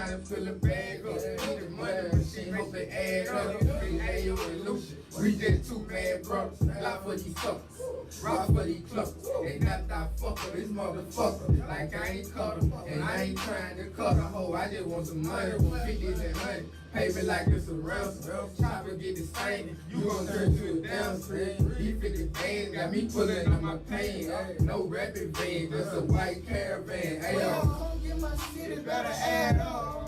trying to fill a bag up. Need the money machine, hope they add up. Big Ayo and Lucian, we just two bad brothers. Lie for these suckers, rock for these cluckers. They not that fucker, this motherfucker. Like I ain't cut him, and I ain't trying to cut a hoe. I just want some money, want 50s and 100. Pay me like it's a wrestle. Chopper get this thing, you gon' turn to a damn screen. These 50 bands got me pulling on my pain. No rapping van, just a white caravan. Ayo, don't get my shit, it better add up.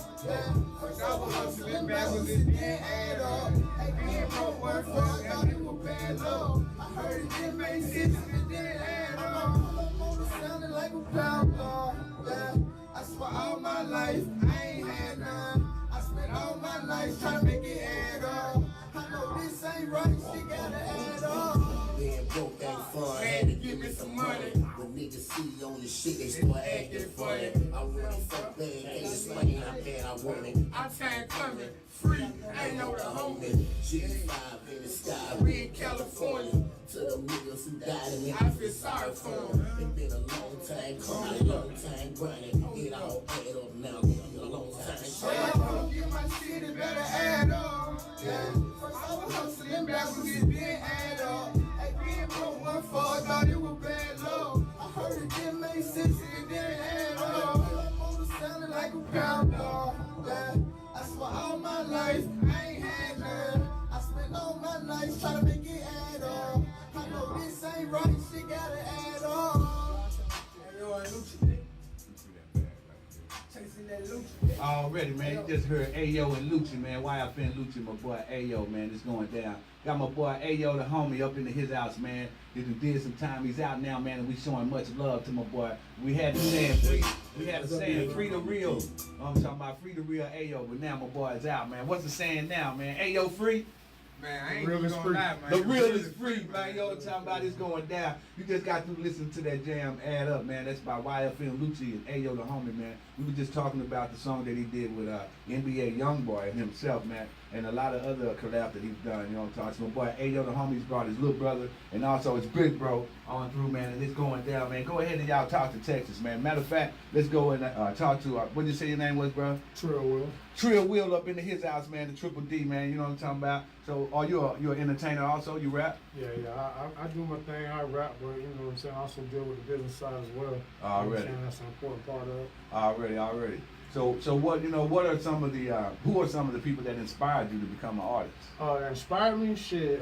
Cause I was hustling backwards, it didn't add up. Hey, being broke one fuck, I thought it was bad luck. I heard it didn't make sense, it didn't add up. I'm motor sounding like a pound dog. Yeah, I swear all my life, I ain't had none. I spent all my life trying to make it add up. I know this ain't right, shit gotta add up. Being broke ain't fun, had to give me some money. When niggas see you on the shit, they start acting funny. I want it so bad, ain't explain how bad I want it. I time coming, free, ain't no the homie. G5 in the sky, We in California. to the niggas who died in it. I feel sorry for them. It's been a long time coming, a long time grinding. It all add up now, it's been a long time I trying. don't get my shit, it better add up. Yeah, first I was hustling backwards, it didn't add up. Hey, being broke one fuck, I thought it was bad luck. I heard it didn't make sense, it didn't add up. My motor sounding like a pound dog. Yeah, I swear all my life, I ain't had none. I spent all my life trying to make it add up. I know this ain't right, shit gotta add up. Ayo and Lucian. Chasing that Lucian. Already, man. You just heard Ayo and Lucci, man. YFN Lucci, my boy Ayo, man. It's going down. Got my boy Ayo, the homie, up into his house, man. He did some time. He's out now, man, and we showing much love to my boy. We had the saying free. We had the saying free the real. I'm talking about free the real Ayo, but now my boy is out, man. What's the saying now, man? Ayo free? Man, I ain't real is gonna free. lie, man. The real is free, man. Yo, talking about it's going down. You just got to listen to that jam, Add Up, man. That's by YFN Lucci and Ayo the homie, man. We were just talking about the song that he did with NBA Youngboy himself, man, and a lot of other collabs that he's done. You know what I'm talking about? My boy Ayo the homie's brought his little brother and also his big bro on through, man, and it's going down, man. Go ahead and y'all talk to Texas, man. Matter of fact, let's go and talk to, what did you say your name was, bro? Trill Will. Trill Will up into his house, man, the Triple D, man. You know what I'm talking about? So, are you an entertainer also? You rap? Yeah. I do my thing. I rap, but you know what I'm saying. I also deal with the business side as well. Already. You know what I'm saying? That's an important part of it. Already. So what are some of the who are some of the people that inspired you to become an artist? That inspired me, shit.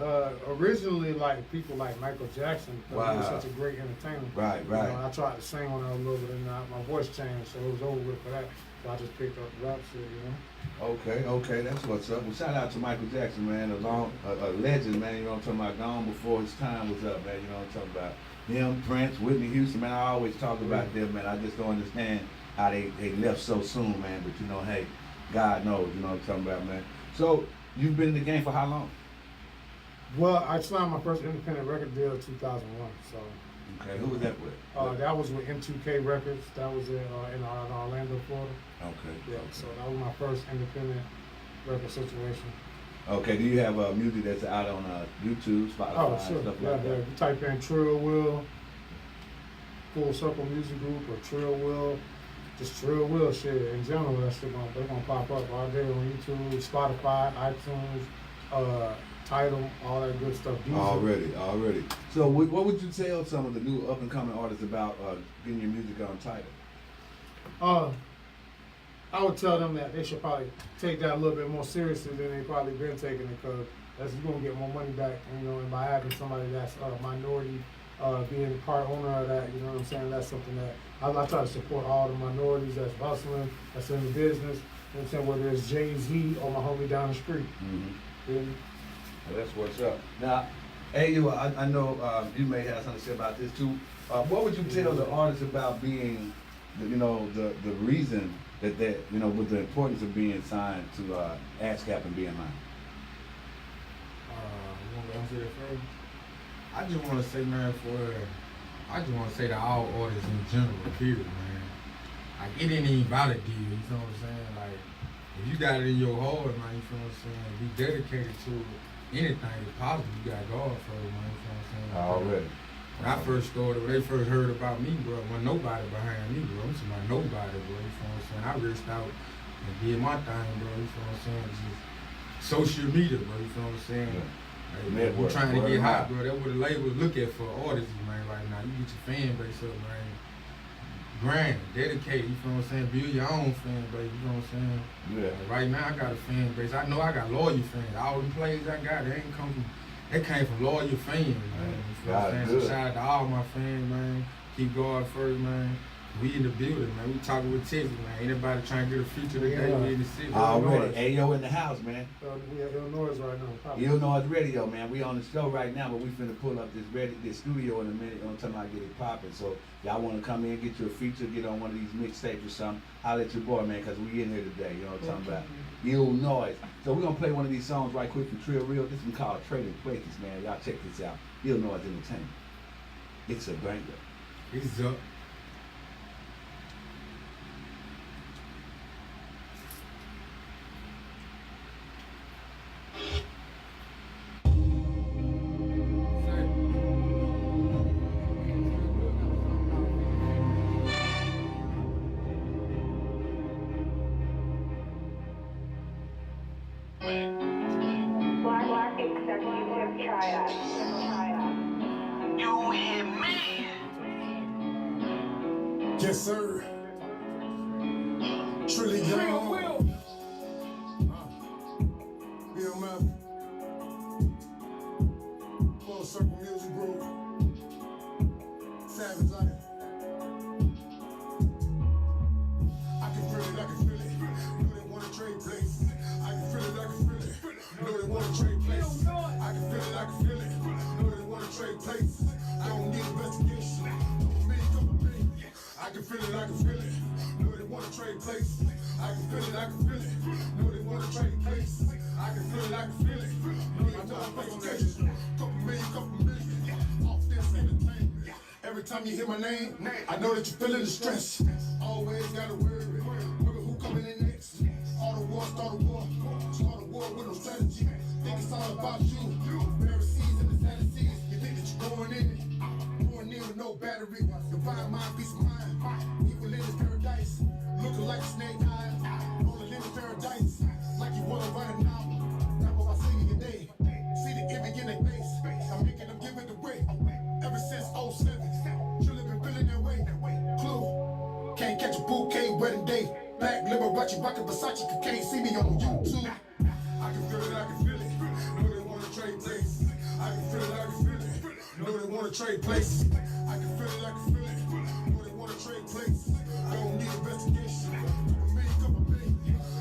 Originally, like people like Michael Jackson, because he was Wow. such a great entertainer. Right. You know, I tried to sing when I was a little bit, and my voice changed, so it was over with for that. So I just picked up rap shit, you know. Okay, that's what's up. Well, shout out to Michael Jackson, man, a legend, man. You know what I'm talking about? Gone before his time was up, man. You know what I'm talking about? Him, Prince, Whitney Houston, man. I always talk about them, man. I just don't understand how they left so soon, man. But you know, hey, God knows. You know what I'm talking about, man. So you've been in the game for how long? Well, I signed my first independent record deal in 2001. So. Okay, who was that with? That was with M2K Records. That was in Orlando, Florida. Okay. Yeah, so that was my first independent record situation. Okay, do you have music that's out on YouTube, Spotify, Sure. stuff Yeah. like that? You type in Trill Will, Full Circle Music Group, or Trill Will, just Trill Will shit. In general, that shit they're gonna pop up all day on YouTube, Spotify, iTunes, Tidal, all that good stuff. Already. So what would you tell some of the new up and coming artists about getting your music on Tidal? I would tell them that they should probably take that a little bit more seriously than they probably been taking it, because that's you're gonna get more money back, you know, and by having somebody that's a minority being part owner of that, you know what I'm saying? That's something that I try to support all the minorities that's hustling, that's in the business, you know what I'm saying, whether it's Jay-Z or my homie down the street. Mm-hmm. Yeah. Well, that's what's up. Now, Ayo, I know you may have something to say about this too. What would you tell the artists about being, the reason that with the importance of being signed to ASCAP and BMI? You want me to answer that first? I just want to say, man, I just want to say to all artists in general, period, man. Like, it ain't even about a deal, you know what I'm saying? Like, if you got it in your heart, man, you feel what I'm saying? Be dedicated to anything that's positive, you got God for it, man, you feel what I'm saying? Already. When I first started, when they first heard about me, bro, wasn't nobody behind me, bro. I'm talking about nobody, bro, you feel what I'm saying? I reached out and did my thing, bro. You feel what I'm saying? Just social media, bro. You feel what I'm saying? Like, Network, we're trying to word get of hot, mouth. bro. That's what the labels look at for artists, man. Right now, you get your fan base up, man. Grind, dedicated. You feel what I'm saying? Build your own fan base. You know what I'm saying? Yeah. Like, right now, I got a fan base. I know I got loyal fans. All the plays I got, they came from loyal fans, man. You feel what I'm saying? So shout out to all my fans, man. Keep going first, man. We in the building, man. We talking with Texas, man. Anybody trying to get a feature today, we in the city. Already. Ayo in the house, man. We at Illnoise right now. ILLNoiseRadio, man. We on the show right now, but we finna pull up this studio in a minute on time I get it popping. So y'all wanna come in, get your feature, get on one of these mixtapes or something, holler at your boy, man, cause we in here today. You know what I'm talking about? Illnoise. So we're gonna play one of these songs right quick from Trill Real. This one called Trading Places, man. Y'all check this out. Illnoise Entertainment. It's a banger. It's up. Black executive triad. You hear me? Yes, sir. Trilly Young. BMF. Full Circle Music Group. Savage Life. I can feel it, I can feel it. Know they wanna trade places. I can feel it, I can feel it. Know they wanna trade places. I can feel it, I can feel it. Know they wanna trade places. I don't need investigation. Couple million. I can feel it, I can feel it. Know they wanna trade places. I can feel it, I can feel it. Know they wanna trade places. I can feel it, I can feel it. Know they wanna investigation. Couple million. Off this entertainment. Every time you hear my name, I know that you're feeling the stress. Always gotta worry. Worry who coming in next. All the war, start a war. Start a war with no strategy. Think it's all about you. Pharisees and the Sadducees. You think that you're going in it. Going in with no battery. Divine mind, peace of mind. Evil in his paradise. Looking like snake eyes. Rolling in the paradise. Like you wanna run it now. Now what I see you today. See the envy in their face. I'm making them give it away. Ever since 07. Truly been feeling that way. Clue. Can't catch a bouquet wedding day. Black Liberace rockin' Versace. Can't see me on YouTube. I can feel it, I can feel it. Know they wanna trade places. I can feel it, I can feel it. Know they wanna trade places. I can feel it, I can feel it. Know they wanna trade places. I don't need investigation. Couple million.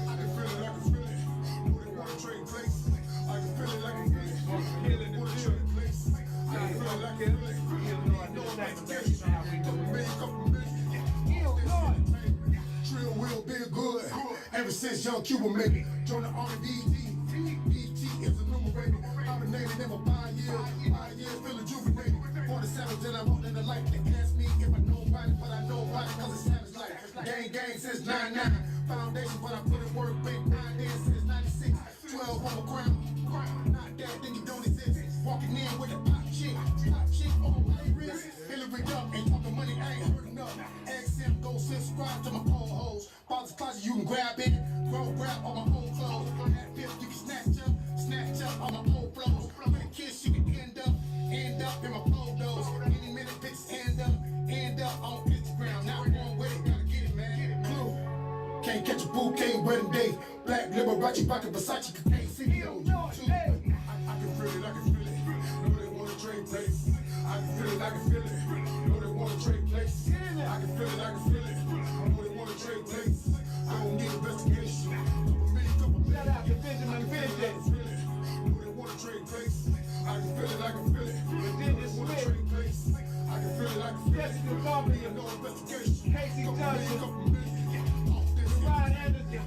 I can feel it, I can feel it. Know they wanna trade places. I can feel it, I can feel it. Know they wanna trade places. I can feel it, I can feel it. No investigation. Couple million. Trill Will be good. Ever since Young Cuba made it. Join the Army BT. BT is enumerated. I've been named never 5 years. 5 years feeling juvenated. For the savage that I'm in the life. They ask me if I know body, but I know body cause it's savage life. Gang since 99. Foundation, but I put in work. Big 9 days since 96. 12 on the ground. Not that, then you don't exist. Walking in with a pop chick. Pop chick on my wrist. Hillary up, ain't talking money, I ain't heard enough. XM, go subscribe to my old hoes. Father's closet, you can grab it. Grab on my own clothes. That bitch, you can snatch up on my old flows. With a kiss, you can end up in my photos. Any minute, bitch, end up on Instagram. Now I'm going with it, gotta get it, man. Clue. Can't catch a bouquet wedding day. Black Liberace rockin' Versace. Can't see me on YouTube. I can feel it, I can feel it. Know they wanna trade places. I can feel it, I can feel it. Know they wanna trade places. I can feel it, I can feel it. Know they wanna trade places. I don't need investigation. Couple million. Shout out to Benjamin Vincent. Know they wanna trade places. I can feel it, I can feel it. Know they wanna trade places. I can feel it, I can feel it. Jessica Bobby, No investigation. Casey Johnson, Couple million. Off this Ryan Anderson.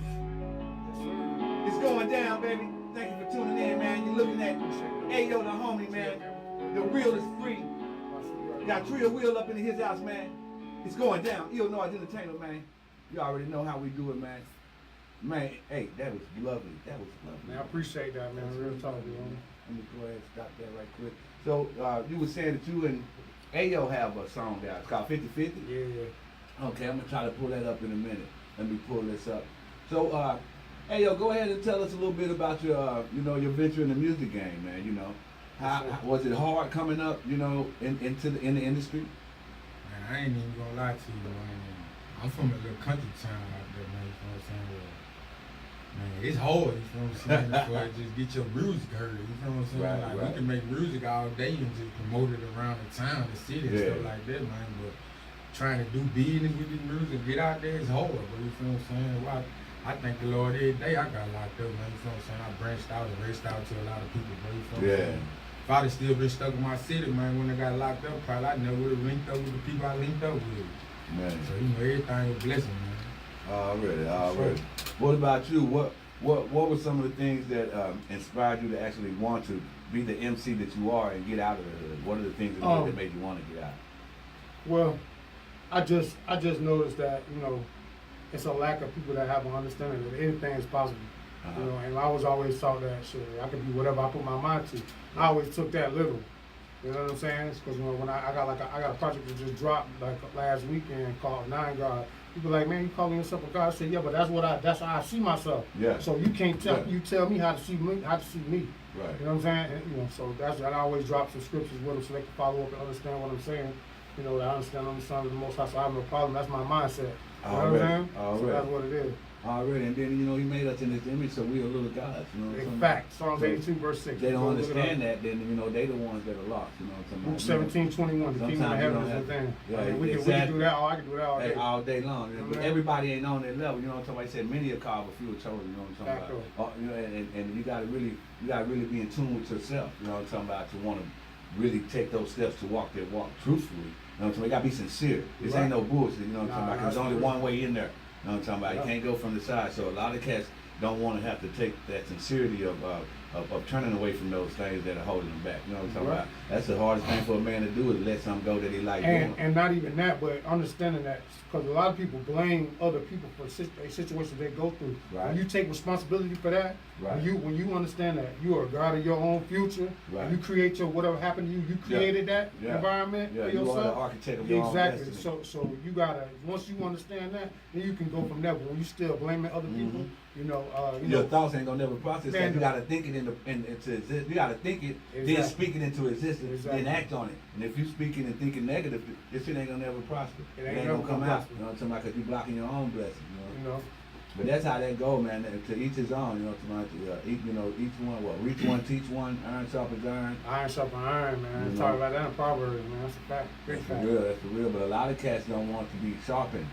It's going down, baby. Thank you for tuning in, man. You're looking at Ayo the homie, man. The real is free. Got Trill Wheel up in his house, man. It's going down. Illnoise Entertainment, man. You already know how we do it, man. Man, hey, that was lovely. That was lovely. Man, I appreciate that, man. Real talk, man. Let me go ahead and stop that right quick. So, you were saying that you and Ayo have a song out. It's called 50-50? Yeah. Okay, I'm going to try to pull that up in a minute. Let me pull this up. So, hey, yo, go ahead and tell us a little bit about your, your venture in the music game, man. How was it hard coming up, in the industry? Man, I ain't even gonna lie to you, man. I'm from a little country town out there, man. You know what I'm saying? Well, man, it's hard. You know what I'm saying? For just get your music heard. You know what I'm saying? Right, We can make music all day and just promote it around the town, the city, and stuff like that, man. But trying to do business with this music, get out there, is hard. But you know what I'm saying? Well, I thank the Lord every day I got locked up, man. You know what I'm saying? I branched out and raced out to a lot of people, bro. You know what I'm saying? If I'd have still been stuck in my city, man, when I got locked up, probably I never would have linked up with the people I linked up with. Man. So, everything was a blessing, man. Already. What about you? What were some of the things that inspired you to actually want to be the MC that you are and get out of the hood? What are the things that made you want to get out? Well, I just noticed that, it's a lack of people that have an understanding that anything is possible. And I was always taught that shit, I could be whatever I put my mind to. I always took that little. You know what I'm saying? Because when I got a project that just dropped like last weekend called 9 God. People like, man, you calling yourself a God? I said, yeah, but that's how I see myself. Yeah. So you can't tell me how to see me. Right. You know what I'm saying? And, so I always drop some scriptures with them so they can follow up and understand what I'm saying. I understand on the Son of the Most High, so I have no problem. That's my mindset. You know what I'm saying? So that's what it is. Already, and then he made us in his image, so we are little gods. In fact, Psalms 82 verse 6. They don't understand that, then they the ones that are lost. Luke 17:21. The kingdom of heaven is within. Yeah, we can do that. I can do that all day. All day long. But everybody ain't on that level. You know what I'm talking about? He said many are called, but few are chosen. You know what I'm talking about? And you gotta really be in tune with yourself. You know what I'm talking about? To want to really take those steps to walk that walk truthfully. You know what I'm saying? You gotta be sincere. This ain't no bullshit. You know what I'm talking about? There's only one way in there. You know what I'm talking about? You can't go from the side. So a lot of cats don't want to have to take that sincerity of turning away from those things that are holding them back. You know what I'm talking about? That's the hardest thing for a man to do, is let something go that he like doing. And not even that, but understanding that, because a lot of people blame other people for a situation they go through. Right. When you take responsibility for that, when you understand that you are a God of your own future, and you create your whatever happened to you, you created that environment for yourself. You are the architect of your own destiny. So you gotta, once you understand that, then you can go from there. But when you still blaming other people, your thoughts ain't gonna never process that. You gotta think it into exist. You gotta think it, then speak it into existence, then act on it. And if you speaking and thinking negative, this shit ain't gonna never prosper. It ain't gonna come out. You know what I'm talking about? Because you blocking your own blessing. But that's how that go, man. To each his own. You know what I'm talking about? Each one. Reach one, teach one. Iron sharpens iron. Iron sharpens iron, man. Talk about that in Proverbs, man. That's a fact. That's for real. But a lot of cats don't want to be sharpened.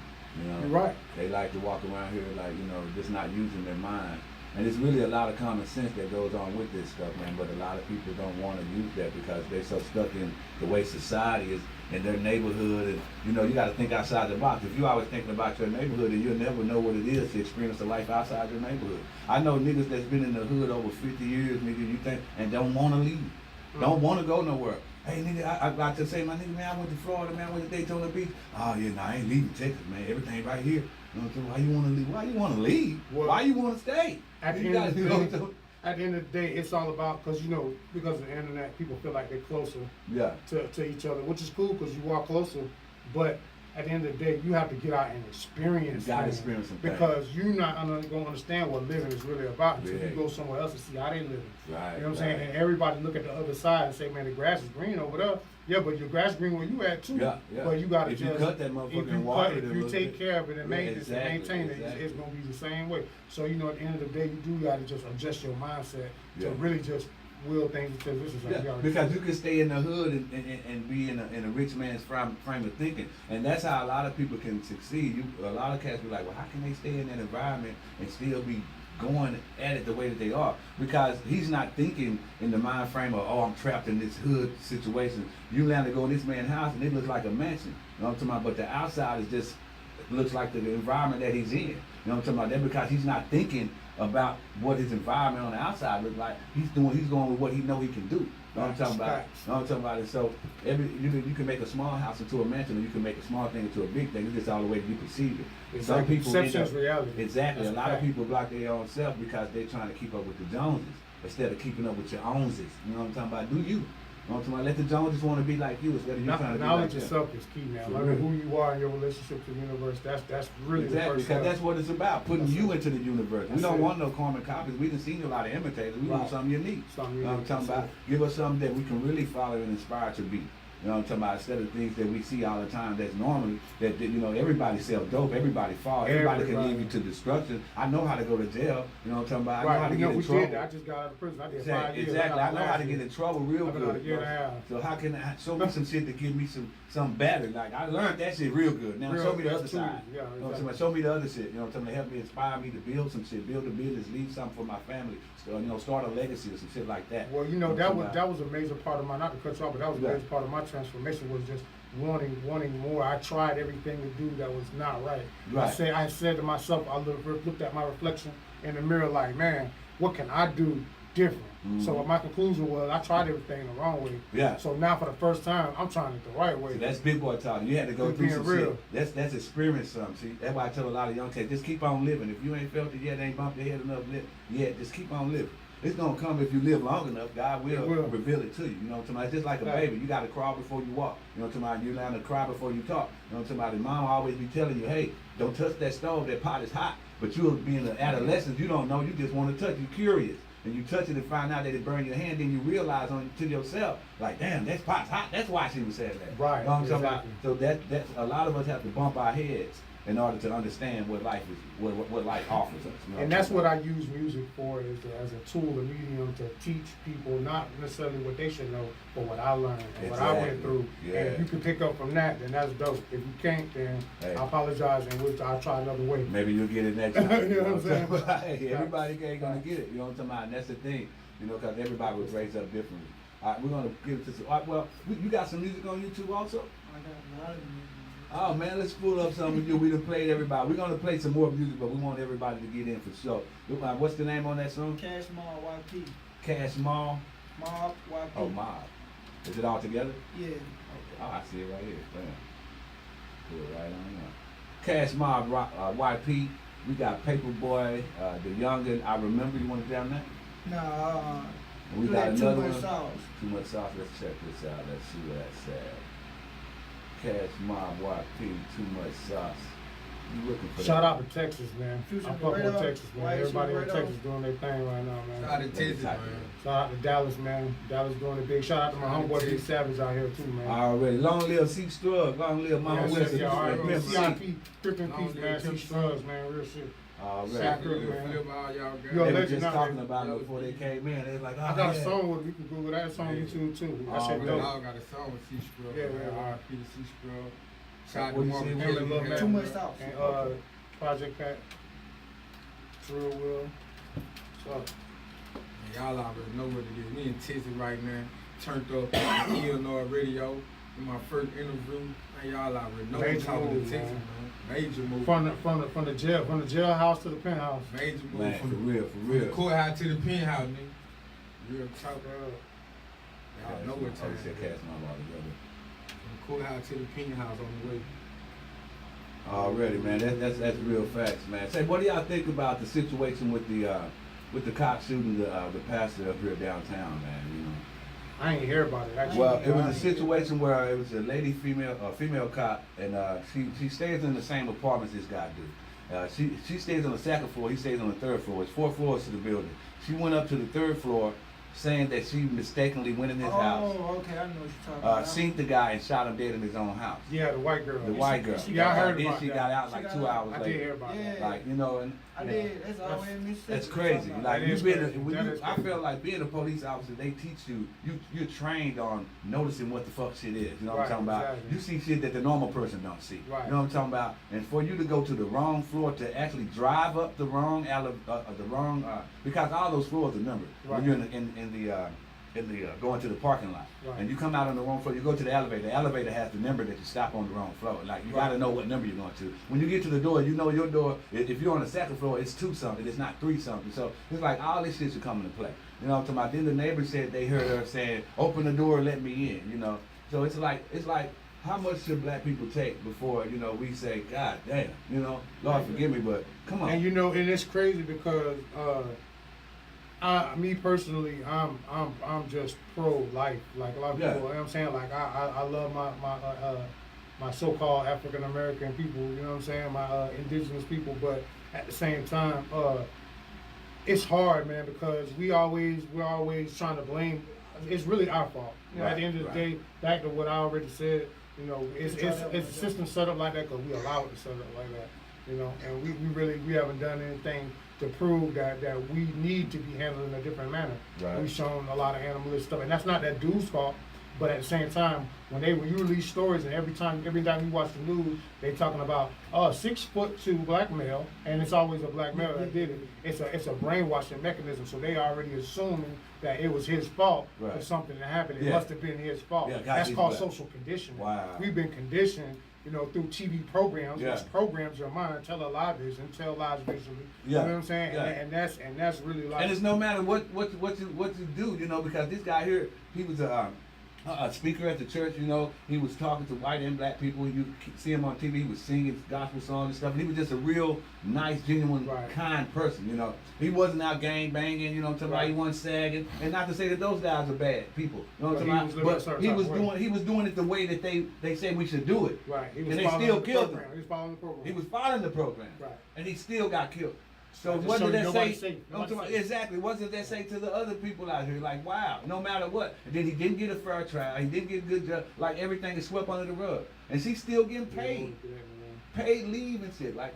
You're right. They like to walk around here like, just not using their mind. And it's really a lot of common sense that goes on with this stuff, man. But a lot of people don't want to use that because they're so stuck in the way society is in their neighborhood. And, you got to think outside the box. If you're always thinking about your neighborhood, then you'll never know what it is to experience a life outside your neighborhood. I know niggas that's been in the hood over 50 years, nigga, you think, and don't want to leave. Don't want to go nowhere. Hey, nigga, I got to say, my nigga, man, I went to Florida, man, I went to Daytona Beach. Oh, yeah, nah, I ain't leaving Texas, man. Everything right here. You know what I'm saying? Why you want to leave? Why you want to leave? Well, why you want to stay? At the end of the day, it's all about, because because of the internet, people feel like they're closer to each other, which is cool because you are closer. But at the end of the day, you have to get out and experience. You got to experience some things. Because you're not going to understand what living is really about until you go somewhere else and see how they live. Right. You know what I'm saying? And everybody look at the other side and say, man, the grass is green over there. Yeah, but your grass green where you at too. Yeah. But you got to if you cut that motherfucker and water it, if you take care of it and maintain it, exactly. it's going to be the same way. So, at the end of the day, you do got to just adjust your mindset to really just will things into existence. Because you can stay in the hood and be in a rich man's frame of thinking. And that's how a lot of people can succeed. A lot of cats be like, well, how can they stay in that environment and still be going at it the way that they are? Because he's not thinking in the mind frame of, I'm trapped in this hood situation. You land to go in this man's house and it looks like a mansion. You know what I'm talking about? But the outside is just looks like the environment that he's in. You know what I'm talking about? That because he's not thinking about what his environment on the outside looks like. He's going with what he know he can do. You know what I'm talking about? You know what I'm talking about? And so you can make a small house into a mansion, or you can make a small thing into a big thing. It's just all the way that you perceive it. Some people perception is reality. Exactly. That's a lot of people block their own self because they're trying to keep up with the Joneses instead of keeping up with your ownses. You know what I'm talking about? Do you? You know what I'm saying? Let the Joneses want to be like you instead of you trying to be like Knowledge them. itself is key, man. For Learning real. who you are in your relationship to the universe. That's really Exactly, the first because step. that's what it's about, putting you into the universe. We That's don't it. want no carbon copies. We done seen a lot of imitators. We want Right. something unique. Something You know what I'm unique, talking that's about? Give us something that we can really follow and inspire to be. You know what I'm talking about? Instead of things that we see all the time that's normally, that you know, everybody sell dope, everybody fall, everybody can lead you to destruction. I know how to go to jail. You know what I'm talking about? I know how to Right, get in we trouble. did that. I just got out of prison. I did 5 years. Exactly. I know how to last get year. in trouble real I've been out good. a year and a half. So how can I show me some shit to give me some better? Like I learned that shit real good. Now Real, show me the that's other true. side. Yeah, You know what I'm exactly. saying? Show me the other shit. You know what I'm saying? To help me, inspire me to build some shit, build a business, leave something for my family. So, you know, start a legacy or some shit like that. Well, you know, what that I'm was talking that was a major part of my, not to cut you off, but that was a Yeah. major part of my transformation, was just wanting more. I tried everything to do that was not right. Right. I said to myself, I looked at my reflection in the mirror like, man, what can I do different? So my conclusion was, I tried everything the wrong way. Yeah. So now for the first time, I'm trying it the right way. See, that's big boy talk. You had to go Just through being some real. shit. That's experience something. See, that's why I tell a lot of young kids, just keep on living. If you ain't felt it yet, ain't bumped your head enough yet, just keep on living. It's gonna come if you live long enough. God will reveal it to you. You know what I'm talking about? It's just like a Right. baby. You gotta crawl before you walk. You know what I'm talking about? You learn to cry before you talk. You know what I'm talking about? And mom always be telling you, hey, don't touch that stove. That pot is hot. But you'll be in an adolescent. You don't know. You just want to touch. You're curious. And you touch it and find out that it burned your hand, then you realize to yourself, like, damn, that pot's hot. That's why she was saying that. Right, You know what I'm talking about? exactly. So that's a lot of us have to bump our heads in order to understand what life is, what life offers us. You know And that's I'm what saying? I use music for, is as a tool, a medium to teach people not necessarily what they should know, but what I learned and what I Exactly. went through. Yeah. And if you can pick up from that, then that's dope. If you can't, then Hey. I apologize and I'll try another way. Maybe you'll get it next time. You know what I'm saying? But, hey, everybody ain't gonna get it. You know what I'm talking about? And that's the thing. You know, because everybody was raised up differently. All right, we're gonna give it to some. All right, well, you got some music on YouTube also? I got a lot of music. Oh man, let's pull up some of you. We done played everybody. We're gonna play some more music, but we want everybody to get in for sure. What's the name on that song? Cash Mall YP. Cash Mall. Mob YP. Oh, Mob. Is it all together? Yeah. Okay. Oh, I see it right here. Bam. Put it right on there. Cash Mob YP. We got Paperboy, the youngin. I remember. You want to down that? Nah, And we you got had another too one. much sauce. Too much sauce. Let's check this out. Let's see what that said. Cash Mob YP. Too much sauce. You looking for Shout that? out to Texas, man. Future I fuck with Burrito, Texas, man. White Everybody in Burrito. Texas doing their thing right now, man. Shout out to Texas, man. Shout out to Dallas, man. Dallas doing it big. Shout out to my Shout out to homeboy Big Texas. Savage out here too, man. Already. Long live C Strug. Long live Mama Wilson. Yeah, all right, Pimp C. CIP, Crippin' Long Peace, live man. Pimp C C. Strugs, man. Real shit. Already. Sack Flip, up, man. flip all y'all guys. Yo, They were legend just out talking here. about it before they came in. They was like, oh, I got yeah. a song with it. You can Google that. It's on Yeah. YouTube too. That Oh, shit really? We dope. all got a song with C Scrub. Yeah, yeah. R.I.P. to C Scrub. Shout out to What you Marvin say, Kelly. Lil man. Man. Too much sauce. And Project Pat. Real Will. What's up? And y'all already know what it is. We in Texas right now. Turned up on ILLNoiseRadio. In my first interview. Man, y'all already know Major I'm talking move, to Texas, man. man. Major move. From the jailhouse to the penthouse. Major move. Man, for from the, real, for from the real. courthouse to the penthouse, nigga. Real talk. Yeah, Y'all know what time I said it Cash is. Mob altogether. From the courthouse to the penthouse on the way. Already, man. That's real facts, man. Say, what do y'all think about the situation with the cop shooting the pastor up here downtown, man? You know. I ain't hear about it. Actually. Well, it was a situation where it was a female cop, and she stays in the same apartments this guy do. She stays on the second floor. He stays on the third floor. It's 4 floors to the building. She went up to the third floor, saying that she mistakenly went in his house, Oh, okay. I know what you're talking about. seen the guy, and shot him dead in his own house. Yeah, the white girl. The white girl. Yeah, I heard Then about she that. got out She like got 2 out. hours I did hear later. about Yeah. that. Like, you know, and I you know, did. That's always in Mississippi. that's crazy. Like That you is being, crazy. That is I crazy. feel like being a police officer, they teach you're trained on noticing what the fuck shit is. You know what I'm Right, talking about? exactly. You see shit that the normal person don't see. Right. You know what I'm talking about? And for you to go to the wrong floor to actually drive up the wrong because all those floors are numbered Right. when you're in the going to the parking lot, Right. and you come out on the wrong floor. You go to the elevator. The elevator has the number that you stop on the wrong floor. Like you got to know what number you're going to. When you get to the door, you know your door. If you're on the second floor, it's 2 something. It's not 3 something. So it's like all this shit should come into play. You know what I'm talking about? Then the neighbor said they heard her saying, "Open the door, let me in." You know. So it's like how much should black people take before we say, God damn, Lord forgive me, but come on. And and it's crazy because Me personally, I'm just pro life. Like a lot of people, Yeah. you know what I'm saying? Like I love my so-called African American people. You know what I'm saying? My indigenous people, but at the same time, it's hard, man, because we're always trying to blame. It's really our fault. You know, at the end of the day, back to what I already said. You know, it's a system set up like that because we allow it to set up like that. You know, and we haven't done anything to prove that we need to be handled in a different manner. Right. We've shown a lot of animalistic stuff, and that's not that dude's fault. But at the same time, when you release stories, and every time you watch the news, they talking about 6'2" black male, and it's always a black male that did it. It's a brainwashing mechanism, so they already assuming that it was his fault for something that happened. It must have been his fault. Yeah, that's called social conditioning. Wow. We've been conditioned, you know, through TV programs, Yeah. which programs your mind, tell a lie vision, tell lies visually. Yeah. You know what I'm saying? Yeah. And that's really like. And it's no matter what you do, you know, because this guy here, he was a speaker at the church, you know. He was talking to white and black people. You see him on TV. He was singing gospel songs and stuff. And he was just a real nice, genuine, kind person, you know. He wasn't out gang banging, you know what I'm talking about. He wasn't sagging. And not to say that those guys are bad people, you know what I'm talking about. But he was doing it the way that they said we should do it. Right. He was and they still killed him. He was following the program. He was following the program. Right. And he still got killed. So Just what show did you that nobody's say? safe. Nobody's safe. Exactly. What did that say to the other people out here? Like, wow, no matter what. And then he didn't get a fair trial. He didn't get a good job. Like everything is swept under the rug. And she's still getting paid. Paid leave and shit. Like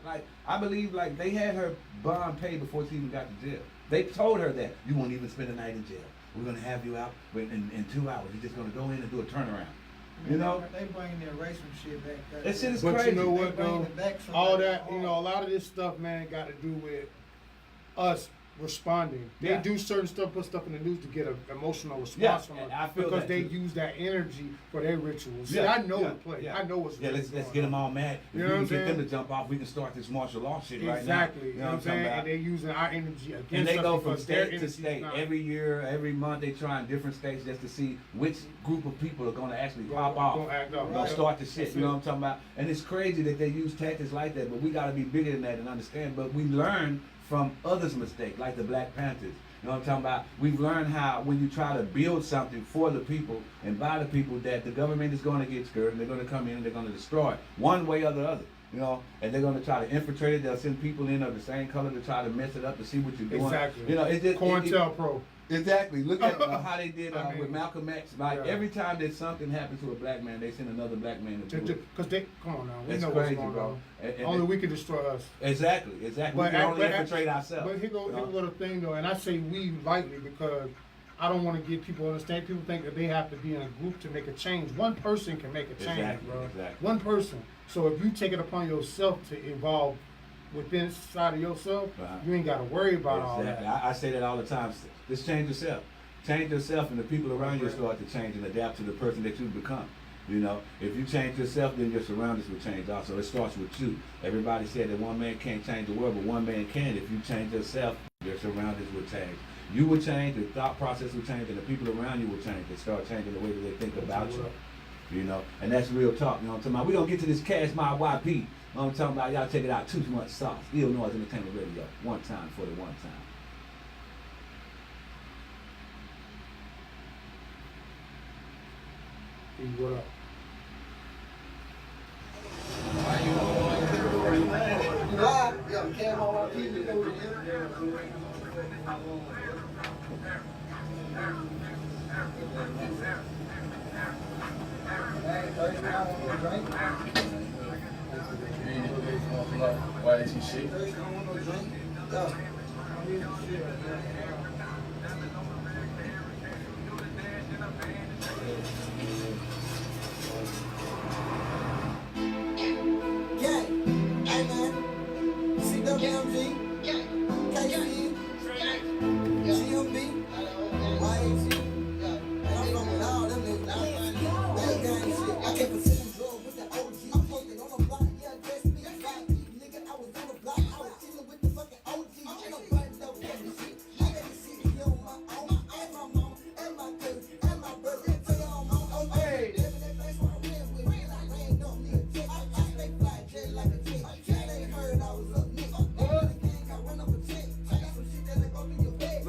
I believe like they had her bond paid before she even got to jail. They told her that you won't even spend the night in jail. We're gonna have you out in 2 hours. You're just gonna go in and do a turnaround. You know? They bring their racial shit back. That shit is But crazy. you know what They bring though? it back so All that- that, you know, a lot of this stuff, man, got to do with us responding. They Yeah. do certain stuff, put stuff in the news to get an emotional response Yeah, from us and I feel because that they too. use that energy for their rituals. See, Yeah, I know yeah, the play. yeah. I know what's Yeah, really let's going get them on. all mad. If You know we what can I'm get them saying? to jump off, we can start this martial law shit right now. Exactly. You know what I'm saying? about? And they're using our energy against And they us go from because their state to energy's state. not. Every year, every month, they try in different states just to see which group of people are going to actually pop off. Gonna act up. Don't start the shit, That's you know it. what I'm talking about? And it's crazy that they use tactics like that, but we got to be bigger than that and understand. But we learn from others' mistakes, like the Black Panthers. You know what I'm talking about? We've learned how when you try to build something for the people and by the people that the government is going to get scared and they're going to come in and they're going to destroy it one way or the other. You know, and they're going to try to infiltrate it. They'll send people in of the same color to try to mess it up to see what you're doing. Exactly. You know, it's just COINTELPRO. Exactly. Look at how they did I mean, with Malcolm X. Like yeah. every time that something happens to a black man, they send another black man to do it. Because they, come on now, we That's know crazy, what's going bro. on. And Only we can destroy us. Exactly. We can only infiltrate ourselves. But here go you know? the thing though, and I say we lightly because I don't want to get people to understand. People think that they have to be in a group to make a change. One person can make a change, Exactly, bro. exactly. One person. So if you take it upon yourself to evolve within inside of yourself, you ain't got to worry about all Exactly. that. I say that all the time. Just change yourself. Change yourself, and the people around you start to change and adapt to the person that you've become. You know, if you change yourself, then your surroundings will change also. It starts with you. Everybody said that one man can't change the world, but one man can. If you change yourself, your surroundings will change. You will change, the thought process will change, and the people around you will change. They start changing the way that they think about you. You know, and that's real talk. You know what I'm talking about? We're going to get to this Cash My YP. You know what I'm talking about? Y'all check it out. Too much sauce. Illnoise Entertainment Radio. One time for the one time. What up? Why is he shit? Yeah, hey man, CWMG, KC, GMB, YAC, and I'm from with all them niggas. That gang shit. I came for sitting drugs with the OG. I'm posted on the block, yeah, just me. Nigga, I was on the block, I was chilling with the fucking OG. Ain't no button up with this shit. I got this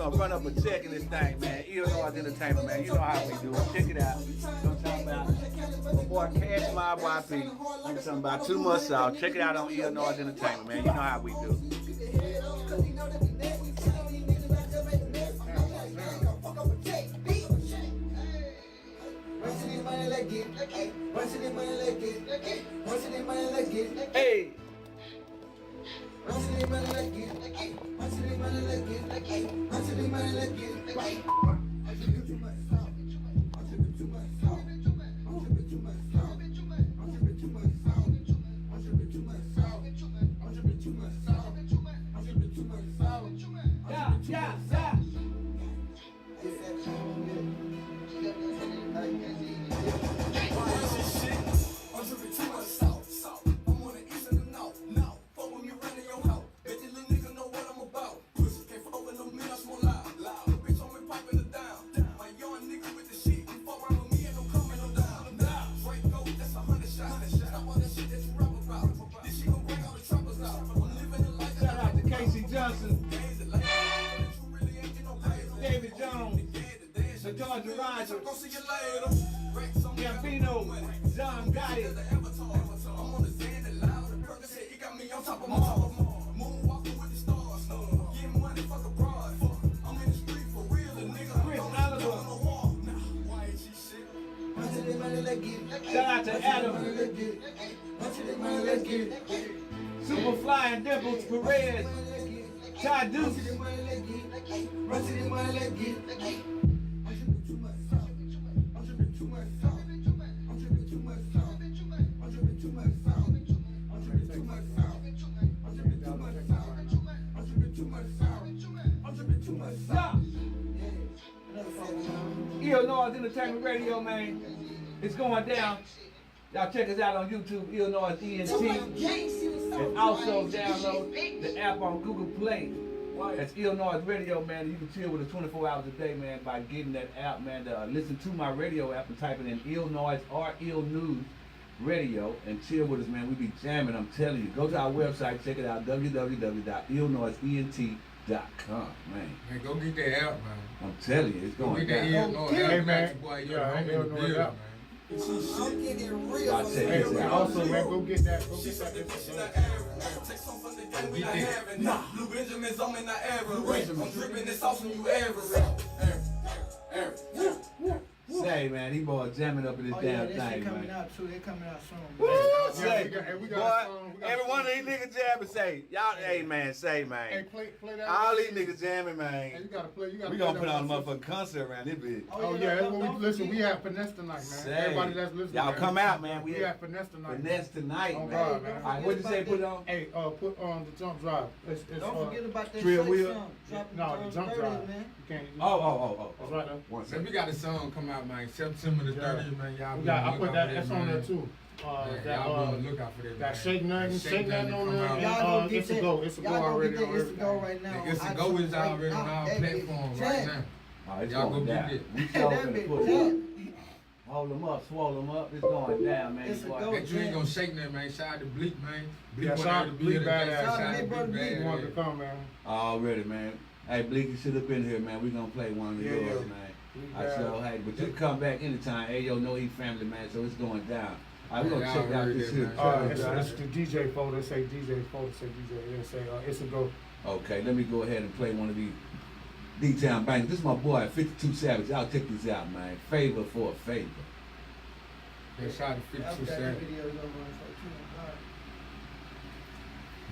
gonna run up a check in this thing, man. ILLNoise Entertainment, man. You know how we do it. Check it out. You know what I'm talking about? My boy Cash Mob YP. I'm talking about too much sauce. Check it out on ILLNoise Entertainment, man. You know how we do. Hey. David Jones, George Rogers, Gambino, John Gotti. Shout out to Adam, Superfly and Dimples Perez, Ty Deuce. ILLNoise Entertainment Radio, man. It's going down. Y'all check us out on YouTube, ILLNoiseENT. And also download the app on Google Play. That's ILLNoise Radio, man. You can chill with us 24 hours a day, man, by getting that app, man. Listen to my radio app and typing in ILLNoise or ILLNews Radio and chill with us, man. We be jamming, I'm telling you. Go to our website, check it out, www.illnoiseent.com, man. Man, go get that app, man. I'm telling you, it's going down. Hey, man. Boy, Yeah, I know that. man. I'm getting real. I'll check Hey, this out. also, man, go get that. Go get that. Blue Benjamins, I'm in the average. I'm dripping this sauce when you average. Say, man, these boys jamming up in this Oh yeah, damn that thing, shit coming man. out too. They coming out soon. Woo! Yeah, Say, we got a boy, song, we got every a one of song. these niggas jamming, say, y'all, hey, man, say, Hey, man. play that. All these niggas jamming, Hey, man. you gotta play. You gotta We play gonna put that on a one. motherfucking concert around this bitch. Oh yeah, that's what we listen. We have finesse tonight, man. Say, Everybody that's listening, y'all man. come out, man. We have finesse tonight. Finesse tonight, Oh, man. God, man. All right, what'd you say, put it on? Hey, put on the jump drive. It's Don't forget about that Trill shake wheel? song. Drop no, the jump 30, drive. man. You can't. Oh. That's right there. One Man, second. we got a song come out, man. September the 30th, man. Y'all We be got. on I the put lookout that. for That's that, on there man. too. Yeah, y'all be on the lookout for that, That man. shake nothing on come there. out. Y'all go get It's a that. go. It's a go Y'all go already. get that. It's a go right now. It's a go is already on all platforms right now. Oh, it's Y'all going go down. get it. We That sure finna bitch put jump. it. Hold them up, swallow them up. It's going down, man. It's a boy. go. That you ain't gonna shake that, man. Shout out to Bleak, man. Yeah, want shout out to to be Bleak the Badass. best. Shout out to Big Brother Bleak. He wanted to come, man. Already, man. Hey, Bleak, you should have been here, man. We gonna play one of Yeah, yours, yeah. man. Bleak I sure, Badass. hey, but you can come back anytime. Hey, yo, know he family, man, so it's going down. All right, we're Yeah, gonna check y'all out heard this that, here. man. It's the DJ folder. It say DJ folder. Say DJ. It say it's a go. Okay, let me go ahead and play one of these D-Town bangers. This is my boy, 52 Savage. Y'all check this out, man. Favor for a favor. Yeah, shout out to 52 I've got the Savage. videos over on 14.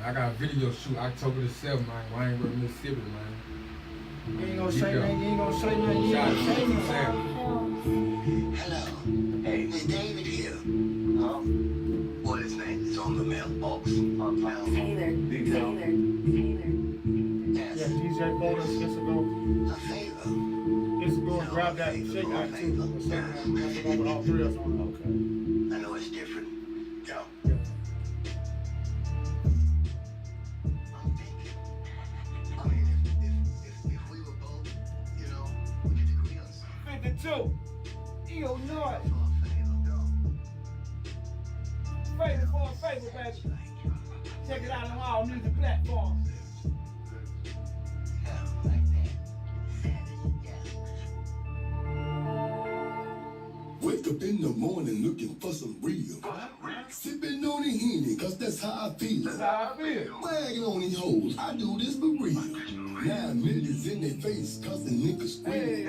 I got a video shoot October the 7th, man. Waynesburg, Mississippi, man. You ain't gonna say nothing. You ain't gonna say nothing. You ain't Shout out gonna to say 52 nothing. Savage. Hello. Hey, it's David here. Huh? What is name? It's on the mailbox. Taylor. D-Town. Yes. Yeah, DJ folder. It's a go. A favor. It's a go. Grab that. Shake that too. That's a go with all three of us on it. Okay. I know it's different. Yo. I'm thinking. I mean, if we were both, you know, we could agree on something. 52. Illnoise. For a favor, go. Favor for a favor, baby. Check it out on all music platforms. Yeah, like that. the morning looking for some real. Sipping on the Henny, cause that's how I feel. That's how I feel. Wagging on these hoes, I do this for real. 9 millions in their face, cause the niggas squeal. Hey,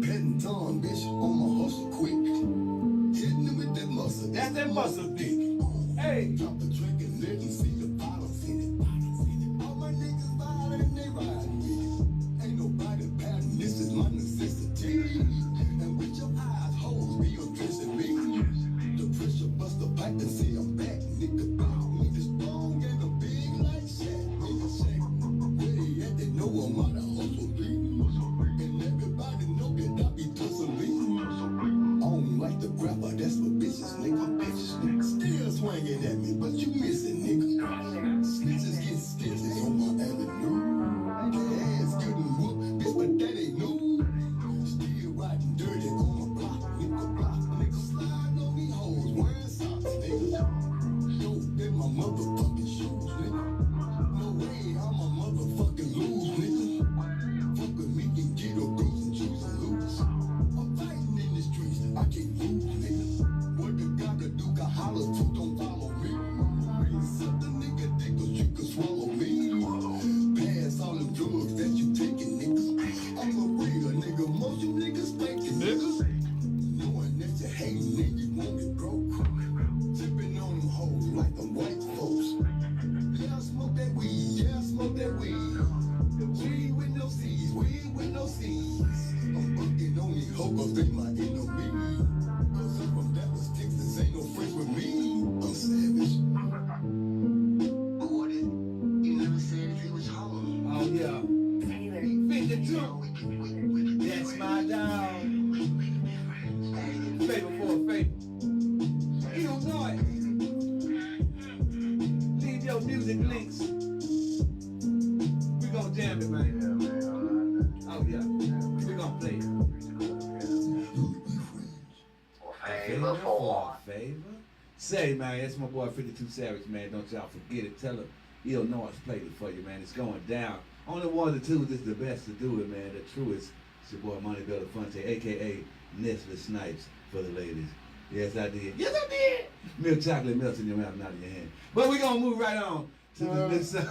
Petting tongue, bitch, on my hustle quick. Hitting them with that muscle. that's that muscle dick. Hey. Drop the drink and let them see the bottles in it. All my niggas violent and they riding with it. Ain't nobody patting, this is my necessity. And with your eyes, hoes be addressing me. The pressure bust the pipe and say I'm back, nigga. Niggas strong and I'm big like Shaq. Nigga Shaq, where they at? They know I'm out of hustle beat. And everybody know that I be tussling. I don't like the grabber, that's for bitches, nigga. Still swinging at me, but you missing, nigga. Snitches get stitches on my avenue. Their ass getting whooped, bitch, but that ain't new. Still riding dirty on my block, nigga. Nigga slide on me hoes, wearing socks, nigga. Dope in my motherfucking shoes, nigga. No way, I'm a motherfucking lose, nigga. Fuck with me and get a bruise and choose and lose. I'm fighting in the streets, I can't move, nigga. What the cock-a-doodle holler to, don't follow me. Suck the nigga dick, cause you can swallow me. Pass all them drugs that you taking, nigga. I'm a real nigga, most you niggas faking, nigga. Knowing that you hating and you want me broke. Tipping on them hoes like them white folks. Yeah, I smoke that weed, yeah, I smoke that weed. Weed with no seeds, weed with no seeds. I'm fucking on these hoes, cause they my enemy. Cause I'm from Dallas, Texas, ain't no friends with me. I'm savage. But what if you never said if he was home? Oh, yeah. 52. That's my dog. Favor for a favor. Illnoise. Leave your music links. We gon' jam it, man. Oh, yeah. We gon' play it. Favor for a favor? Say, man, that's my boy 52 Savage, man. Don't y'all forget it. Tell him Illnoise played it for you, man. It's going down. Only one of the two is the best to do it, man. The truest. It's your boy Money Bella Fonte, a.k.a. Nestle Snipes for the ladies. Yes, I did. Yes, I did. Milk chocolate melts in your mouth, not in your hand. But we're going to move right on to the next song.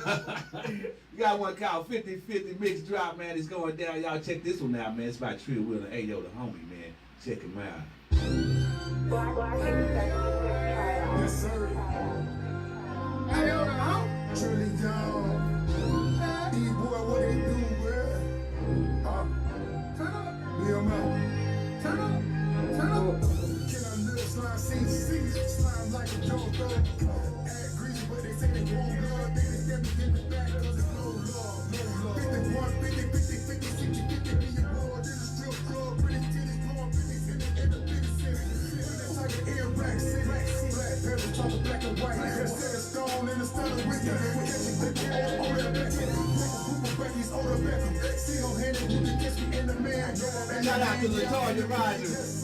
We got one called 50-50 Mix Drop, man. It's going down. Y'all check this one out, man. It's by Trill Will and Ayo the homie, man. Check him out. Yes, sir. Truly down. D-boy, what they do, bro? Lil' Mel. Turn up. Can I live slime slime like a joker? Act greasy, but they say they won't love. They step in the back, cause it's no love. 51, 50, 50, 50, 60, 50 million more. This is strip club, pretty titties, blowing 50 cents in the big city. That's like an air rack city. Black pepper, talking black and white. Set a stone in the stone with the catching the cat on the back. Becky's older Beckham. See no hand you can catch me in the man. Shout out to Latoya Rogers.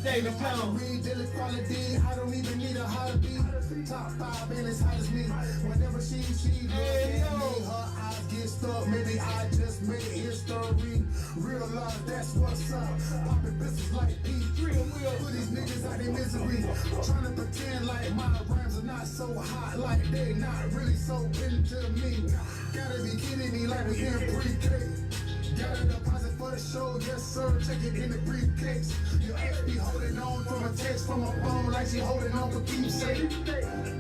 David Jones. Daily quality, I don't even need a how to be. Top 5 and as hot as me. Whenever she look at me, her eyes get stuck. Maybe I just made history. Realize that's what's up. Popping business like P3. Put these niggas out in misery. Trying to pretend like my rhymes are not so hot, like they not really so into me. Gotta be kidding me like we in pre-K. Got a deposit for the show, yes sir, check it in the briefcase. Your ex be holding on from a text from a phone like she holding on for keepsake.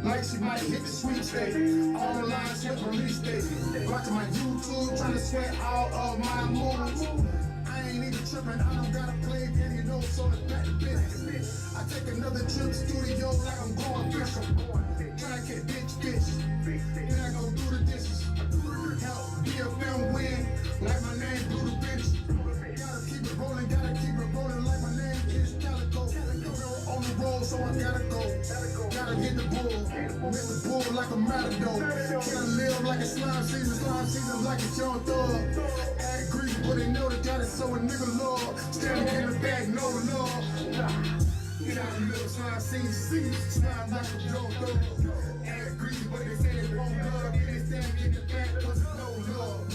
Like she might hit the sweepstakes. Online shit release date. Watching my YouTube, trying to sweat all of my moves. I ain't even tripping, I don't gotta play any notes on the back bitch. I take another trip studio like I'm going fishing. Trying to get bitch. Then I go do the dishes. Help BFM win, like my name Blue the bitch. Gotta keep it rolling like my name is Calico. On the road, so I gotta go. Gotta hit the bull, miss the bull like a matador. Can I live like a slime season like a young thug. Act greasy, but they know they got it, so a nigga love. Standing in the back, no love. Get out and live slime season, slime like a young thug. Act greasy, but they say they won't love. They stand in the back, cause it's no love.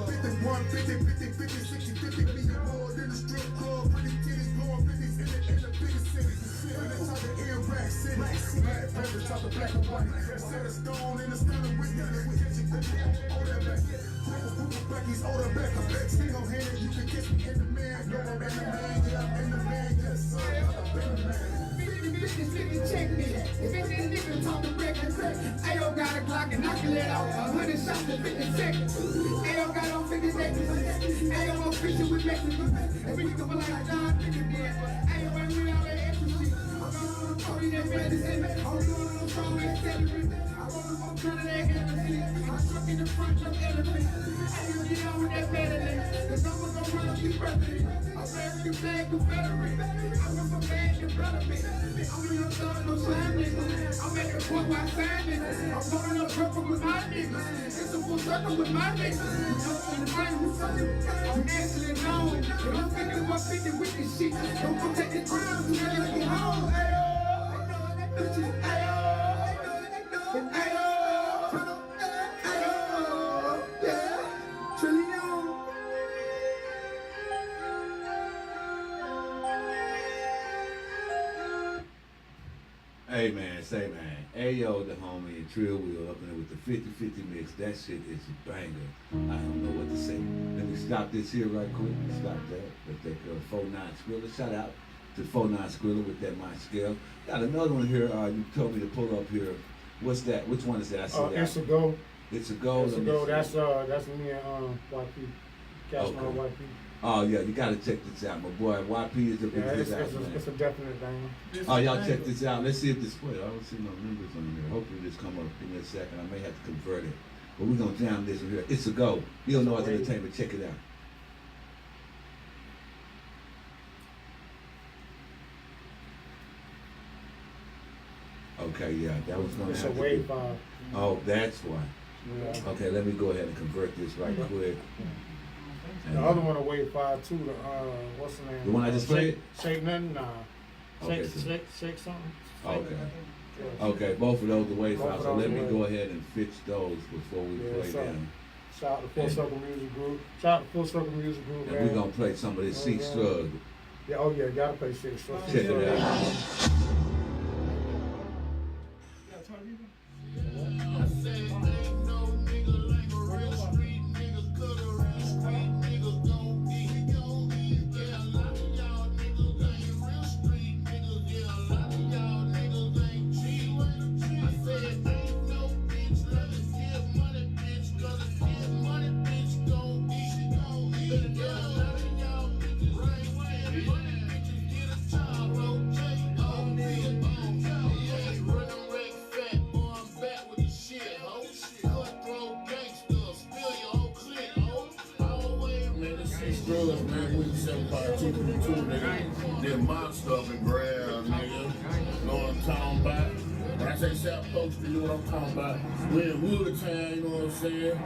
51, 50, 50, 50, 60, 50 million more than the strip club. Pretty titties blowing 50s in the big cities and shit. When they talk to Iraq City, mad paper, talk to black and white. Set a stone in the stunner with me. We catch it, order back. Back, he's older back. Single handed, you can kiss me in the man. Yo, I'm in the man, yeah, I'm in the man, yes, sir. I'm in the man. Check me. If it's this nigga talking record, Ayo got a Glock and I can let out 100 shots in 50 seconds. Ayo got on 50 seconds. Ayo on fishing with Mexicans. Every nigga feel like John Pickett did. Ayo ain't with all that extra shit. I'm going on the party that medicine. I'm doing on the strong and celebrate. I roll up on kind of that energy. I'm stuck in the front of elephant. Ayo get on with that medicine. Cause I'm gonna run up the president. I'm wearing the flag Confederate. I went from bad to relevant. I'm in your thug, no slime niggas. I'm at the point where I sign niggas. I'm pulling up purple with my niggas. It's a full circle with my niggas. I'm answering no. And I'm thinking about 50 with this shit. Don't go take the crown, you gotta get home. Ayo, ayo, yeah, trillion. Hey man, say man, Ayo the homie and Trill Wheel up in there with the 50-50 mix. That shit is a banger. I don't know what to say. Let me stop this here right quick. Stop that. Let's take 49 Skrilla. Shout out to 49 Skrilla with that My Scale. Got another one here. You told me to pull up here. What's that? Which one is that? I see that. It's a go. It's a go. It's a go. That's me and YP. Cashman Okay. YP. Oh yeah, you gotta check this out, my boy. YP is the Yeah, biggest it's out, man. a definite thing. Oh, y'all check this out. Let's see if this play. I don't see no numbers on here. Hopefully this come up. Give me a second. I may have to convert it. But we're gonna jam this one here. It's a go. Illnoise Entertainment. Check it out. Okay, yeah, that was gonna It's a have to wave be. file. Oh, that's why. Yeah. Okay, let me go ahead and convert this right quick. The other one a wave file too. The what's the name? The one I just played? Shake nothing. Nah. Okay, Shake something. Okay. Yeah. Okay, both of those the wave Both files. of So those let me wave. go ahead and fix those before we Yeah, play so- them. Shout out to Full Circle Music Group. Shout out to Full Circle Music Group, And man. we're gonna play some of this C Yeah. Strug. Yeah, oh yeah, gotta play shit. Check it out. Man, we 752, nigga. Did mob stuff and grab, nigga. Know what I'm talking about? When I say South Coast, you know what I'm talking about. We're in Woodtown, you know what I'm saying?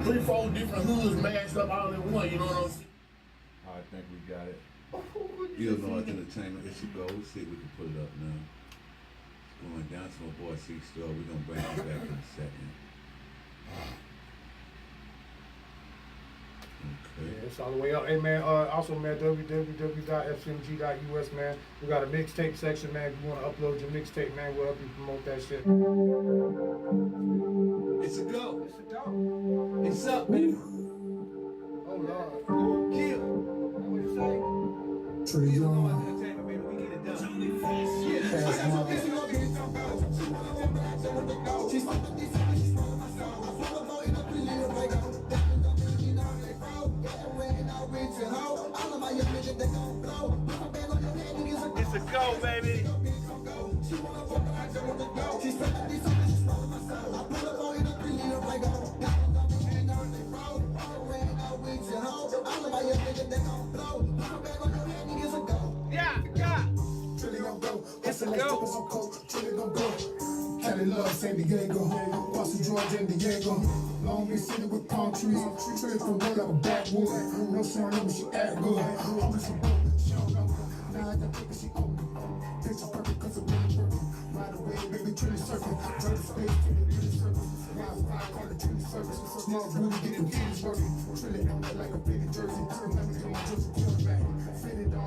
3-4 different hoods mashed up all in one, you know what I'm saying? I think we got it. Illnoise Entertainment. It should go. Let's see if we can put it up now. Going down to my boy C Strug. We're gonna bring him back in a second. Okay. Yeah, it's all the way up. Hey man, also man, www.fcmg.us, man. We got a mixtape section, man. If you want to upload your mixtape, man, we'll help you promote that shit. It's a go. It's a dog. It's up, baby. Oh Lord. Go kill. What you say? Illnoise Entertainment, baby. We get it done. It's a go, baby. Yeah, yeah. It's a go. Cali love San Diego, Boston, Georgia, and Diego. Long Beach City with palm trees. Straight from one of a backwood. No son, but she act good. Always a book, she don't know. Now I got think she own it. Picture perfect, cause I'm really perfect. Right away, baby, trilly surfing. Turn the space to the really surface. Wi-Fi, call the trilly service. Small booty, getting things working. Trilly on that like a big jersey. Remember to my jersey quarterback. Fitted on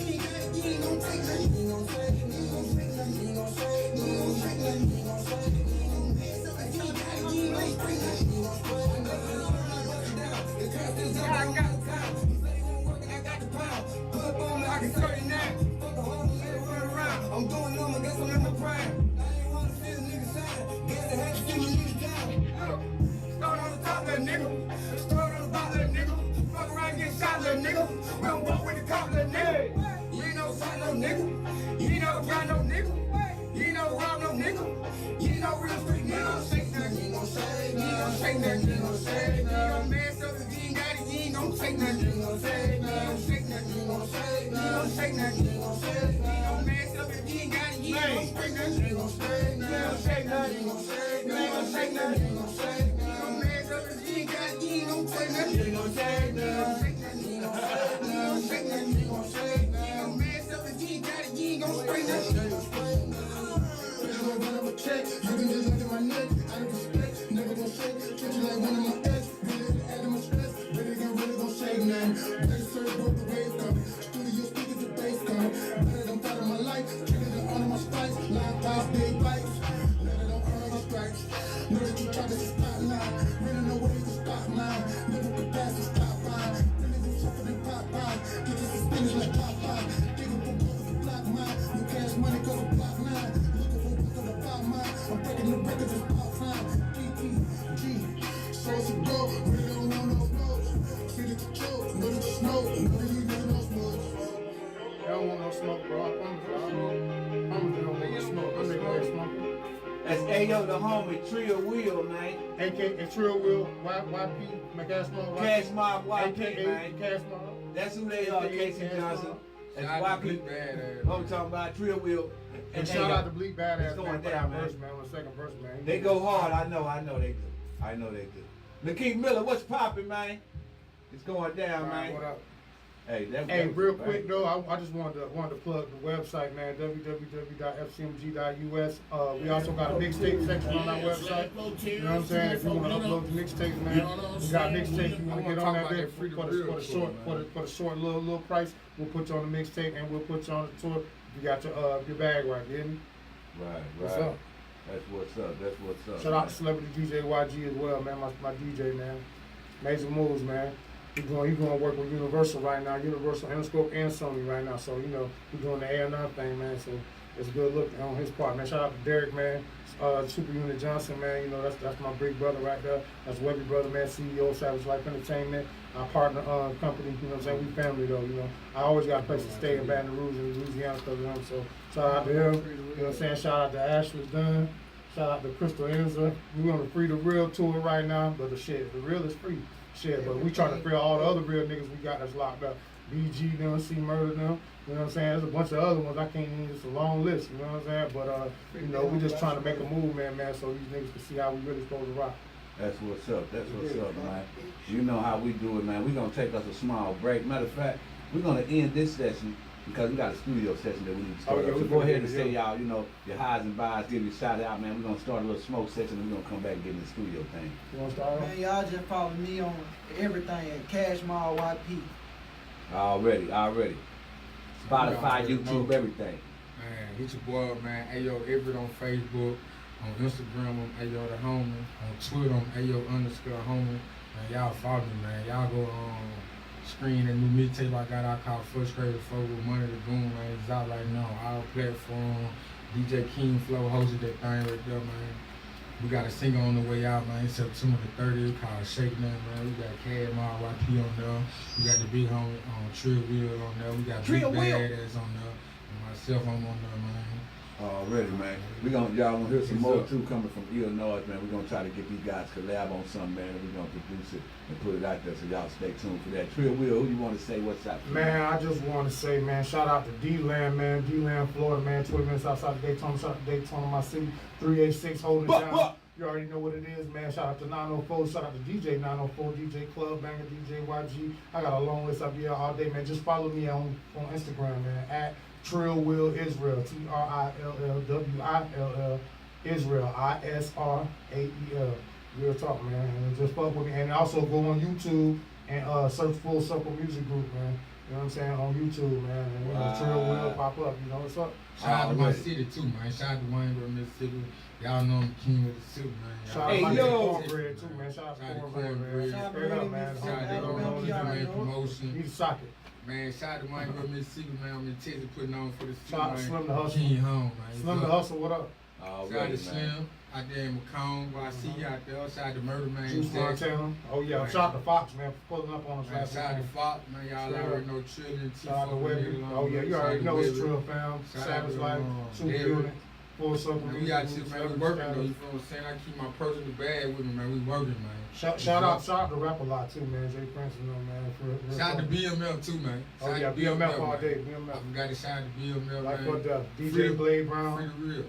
You ain't got it, you ain't gon' take nothing. You ain't gon' take nothing, you ain't gon' take nothing, you ain't gon' take nothing, you ain't gon' take nothing, you ain't gon' take nothing. If you ain't got it, you ain't gon' take nothing, you ain't gon' take nothing. The crowd is up, I got the time. You say you won't work and I got the pound. Pull up on me, I can 39. Fuck the home, let it run around. I'm doing them, I guess I'm in my prime. I ain't wanna see a nigga shine. Guess they had to see me niggas down. Start on the top, little nigga. Start on the bottom, little nigga. Fuck around, get shot, little nigga. We don't walk with the cop, little nigga. You ain't no shot, no nigga. You ain't no grind, no nigga. You ain't no rob, no nigga. You ain't no real street nigga. Shake nothing, you ain't gon' shake nothing. You ain't gon' shake nothing, you ain't gon' shake nothing. You gon' mess up if you ain't got it, you ain't gon' take nothing. You ain't gon' shake nothing, you ain't gon' shake nothing. You ain't gon' shake nothing, you ain't gon' shake nothing. You ain't gon' shake nothing. You gon' mess up if say nothing. Ain't gon' say nothing. Ain't gon' say nothing. Ain't gon' say You ain't gon' say nothing. nothing. Ain't gon' say You gon' mess up and you ain't got, you ain't gon' say nothing. You ain't gon' say You ain't gon' say nothing. You ain't gon' say nothing. You gon' say You ain't gon' mess up and you ain't got it, you ain't gon' spray nothing. Bitch, gon' run up a check. You can just look at my neck. I don't respect. Never gon' shake. Treat you like one of my ex. Really add to my stress. Really gon' shake nothing. Better serve both the waves coming. Studio speakers the bass coming. Better than part of my life. Trigger the honor my spice. Line five big bites. Never don't earn my strikes. Know that you try to stop mine. Really know where you can stop mine. Never could pass or stop mine. Really do suffer than pop mine. Get you suspended like Popeye. Dig up a book of a block mine. No cash money cause I'm block nine. Looking for work of the pop mine. I'm breaking the records as pop time. DTG. So it's a go. Really don't want no smoke. Feel it control. Know that you smoke. Know that you need no smoke. I don't want no smoke, bro. I promise you. I don't want no smoke. I make no smoke. That's Ayo the homie, Trio Wheel, man. AKA Trill Will, YP, Cash Mob, Cash Mob YP, AKA man. Cash Mob. That's who they are, AKA Casey Cash Johnson. Mob. That's Shout out to YP. Bleak Badass. I'm talking about Trio Wheel. And Ayo. shout out to Bleak Badass, It's going man, for down, that man. verse, man, on the second verse, man. They go hard, I know they do. I know they do. Lakeith Miller, what's poppin', man? It's going down, man. What up? Hey, Hey, real quick though, I just wanted to plug the website, man, www.fcmg.us. We also got a mixtape section on our website. You know what I'm saying? If you want to upload the mixtapes, man, we got mixtape. You want to get on that bit for the short little price. We'll put you on the mixtape and we'll put you on the tour. You got your bag right, didn't you? Right. What's up? That's what's up. Shout out to Celebrity DJ YG as well, man. My DJ, man. Major moves, man. He's going to work with Universal right now, Universal, Interscope, and Sony right now. So, you know, he's doing the A&R thing, man. So it's a good look on his part, man. Shout out to Derek, man. Super Unit Johnson, man. You know, that's my big brother right there. That's Webby Brother, man. CEO of Savage Life Entertainment. Our partner company, you know what I'm saying? We family, though, you know. I always got a place to stay in Baton Rouge and Louisiana stuff, you know. So shout out to him. You know what I'm saying? Shout out to Ashley Dunn. Shout out to Crystal Enza. We on the Free the Real tour right now, but the real is free. Shit, but we trying to free all the other real niggas we got that's locked up. BG them, C Murder them, you know what I'm saying? There's a bunch of other ones I can't even, it's a long list, you know what I'm saying? But, you know, we just trying to make a move, man, so these niggas can see how we really supposed to rock. That's what's up, man. You know how we do it, man. We're going to take us a small break. Matter of fact, we're going to end this session because we got a studio session that we need to start up. So go ahead and say y'all, you know, your highs and buys, give you a shout out, man. We're going to start a little smoke session and we're going to come back and get in the studio thing. You want to start off? Man, y'all just follow me on everything at Cash Mall YP. Already. Spotify, YouTube, everything. Man, hit your boy up, man. Ayo Everett on Facebook, on Instagram, on Ayo the Homie, on Twitter, on Ayo_homie. Man, y'all follow me, man. Y'all go screen a new mixtape I got out called First Grader Folk with Money the Goon, man. It's out right now on all platforms. DJ King Flow hosted that thing right there, man. We got a single on the way out, man. It's September the 30th called Shake Nothing, man. We got Cad Mall YP on there. We got the big homie on Trill Wheel on there. We got Big Badass on there. And myself, I'm on there, man. Already, man. Y'all gonna hear some more too coming from Illnoise, man. We're gonna try to get these guys collab on something, man. We're gonna produce it and put it out there, so y'all stay tuned for that. Trill Wheel, who you want to say what's up? Man, I just want to say, man, shout out to D-Land, man. D-Land, Florida, man. 20 minutes outside of Daytona. Shout out to Daytona, my city. 386 holding it down. You already know what it is, man. Shout out to 904. Shout out to DJ 904, DJ Club, Banger, DJ YG. I got a long list. I'll be here all day, man. Just follow me on Instagram, man, at Trill Will Israel, TRILLWILL Israel, ISRAEL. Real talk, man. And just fuck with me. And also go on YouTube and search Full Circle Music Group, man. You know what I'm saying? On YouTube, man. And you know, Trill Will pop up. You know what's up? Shout out to my city too, man. Shout out to Waynesboro, Mississippi. Y'all know I'm king of the city, man. Shout out to Cornbread too, man. Shout out to Cornbread. Straight up, man. Shout out to man promotion. Need a socket. Man, shout out to Waynesboro, Mississippi, man. I'm in Texas putting on for the city, Shout out to Slim the Hustle. King home, man. Slim the Hustle, what up? Shout out to Slim. Out there in Macomb, where I see you out there. Shout out to Murder Man. Juice Montana. Oh yeah, shout out to Fox, man, for pulling up on us. Man, shout out to Fox, man. Y'all already know Trillion. Shout out to Webby. Oh yeah, you already know it's Trill fam. Savage Life, Super Unit, Full Circle. Man, we out here, man. We working though. You feel what I'm saying? I keep my personal bag with me, man. We working, man. Shout out to Rap a Lot too, man. Jay Prince, you know, man. Shout out to BML too, man. Oh yeah, BML all day. I forgot to shout out to BML, like man. what the DJ Blade Brown. Free the real.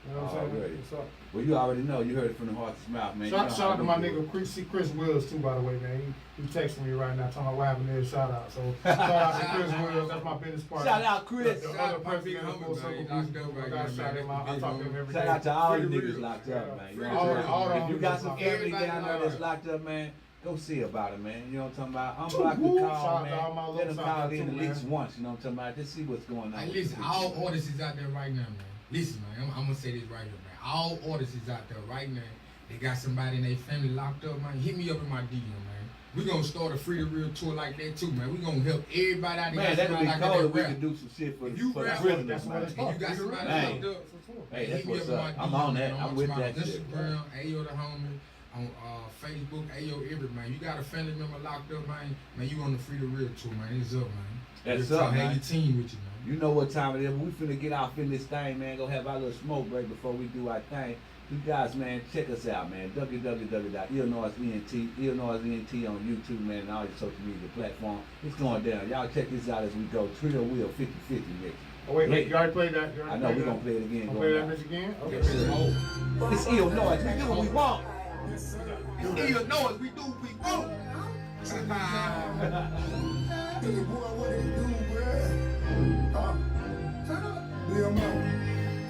You know what I'm saying? Already. So, Well, you already know. You heard it from the horse's mouth, man. shout out to my nigga Chris Wills too, by the way, man. He texting me right now, talking about what happened there. Shout out. So shout out to Chris Wills. That's my business partner. Shout out, Chris. The Shout other out my big president of homie, Full man. Circle He locked Music. up right I now, gotta shout man. him out. I Big talk to him homie. every Shout day. out to all the Free to niggas real. locked up, man. You know All what the- I'm all saying? the If you got some homies family locked down up. there that's locked up, man, go see about it, man. You know what I'm talking about? Unblock the Woo-hoo. call, Shout out to all my man. Let them looks out call there in too, at least man. once. You know what I'm talking about? Just see what's going on. Hey, with listen, the all people. artists is out there right now, man. Listen, man, I'm gonna say this right here, man. All artists is out there right now. They got somebody in their family locked up, man. Hit me up in my DM, man. We gonna start a free to real tour like that too, man. We gonna help everybody out there. Man, that'd be like cool if we rap. could do some shit for If you the rap, prisoners, that's what man. it's And you got somebody Hey. locked up. Hey, that's hit me what's up in up. my I'm DM, on that. man. I'm with on that shit. Instagram, Ayo the homie, on Facebook, Ayo every man. You got a family member locked up, man. Man, you on the free to real tour, man. It's up, man. That's Real up, talk. man. Have your team with you, man. You know what time it is. We finna get off in this thing, man. Go have our little smoke break before we do our thing. You guys, man, check us out, man. www.ILLNoiseEnt, ILLNoiseEnt on YouTube, man, and all your social media platforms. It's going down. Y'all check this out as we go. Trio Wheel 50-50 mix. Oh, wait, you already played that? You I already know played we're that? gonna play it again. Gonna going play that down. bitch again? Okay. Yes, sir. It's Illnoise. We do what we want. Illnoise, we do what we want. Hey, boy, what they do, bruh? Huh? Lil' mama.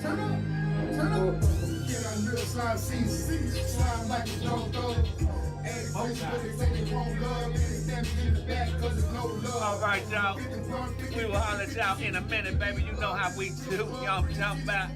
Turn up. Get on real slide seats. Slide like a dog. And folks really say they won't love. And it's them in the back cause it's no love. All right, y'all. We will holler at y'all in a minute, baby. You know how we do. Y'all talking about.